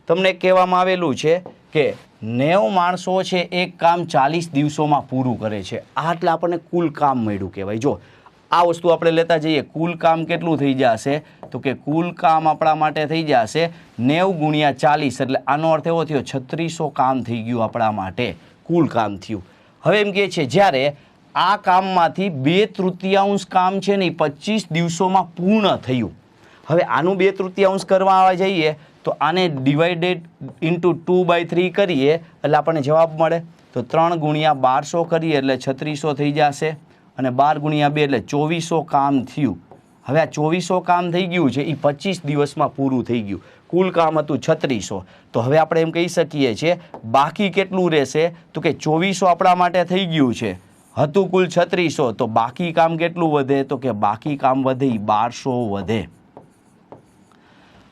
તમને કહેવામાં આવેલું છે કે 90 માણસો છે એક કામ 40 દિવસોમાં પૂરું કરે છે. આ એટલે આપણને કુલ કામ મળ્યું કહેવાય. જો આ વસ્તુ આપણે લેતા જઈએ, કુલ કામ કેટલું થઈ જશે? તો કે કુલ કામ આપણા માટે થઈ જશે 90 ગુણ્યા 40, એટલે આનો અર્થ એવો થયો 3600 કામ થઈ ગયું આપણા માટે, કુલ કામ થયું. હવે એમ કહે છે જ્યારે આ કામમાંથી 2/3 કામ છે ને 25 દિવસોમાં પૂર્ણ થયું. હવે આનું 2/3 કરવા આવવા જઈએ તો આને ડિવાઇડેડ ઇન્ટુ 2/3 કરીએ એટલે આપણને જવાબ મળે. તો 3 ગુણ્યા 1200 કરીએ એટલે 3600 થઈ જશે, અને 12 ગુણ્યા 2 એટલે 2400 કામ થયું. હવે આ 2400 કામ થઈ ગયું છે એ 25 દિવસમાં પૂરું થઈ ગયું. કુલ કામ હતું 3600. તો હવે આપણે એમ કહી શકીએ છીએ બાકી કેટલું રહેશે? તો કે 2400 આપણા માટે થઈ ગયું છે, હતું કુલ 3600, તો બાકી કામ કેટલું વધે? તો કે બાકી કામ વધે 1200 વધે.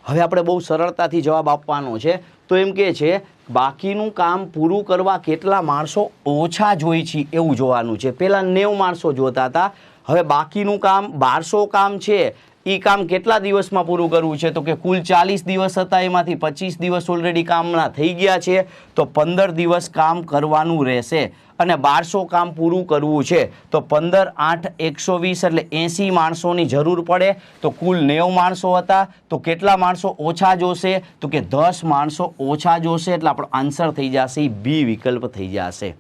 હવે આપણે બહુ સરળતાથી જવાબ આપવાનો છે. તો એમ કહે છે બાકીનું કામ પૂરું કરવા કેટલા માણસો ઓછા જોઈએ છે એવું જોવાનું છે. પહેલાં 90 માણસો જોતા હતા, હવે બાકીનું કામ 1200 કામ છે એ કામ કેટલા દિવસમાં પૂરું કરવું છે? તો કે કુલ 40 દિવસ હતા, એમાંથી 25 દિવસ ઓલરેડી કામના થઈ ગયા છે, તો 15 દિવસ કામ કરવાનું રહેશે. અને 1200 કામ પૂરું કરવું છે તો 15 8 120 એટલે 80 માણસોની જરૂર પડે. તો કુલ 90 માણસો હતા, તો કેટલા માણસો ઓછા જોશે? તો કે 10 માણસો ઓછા જોશે. એટલે આપણો આન્સર થઈ જશે બી વિકલ્પ થઈ જશે.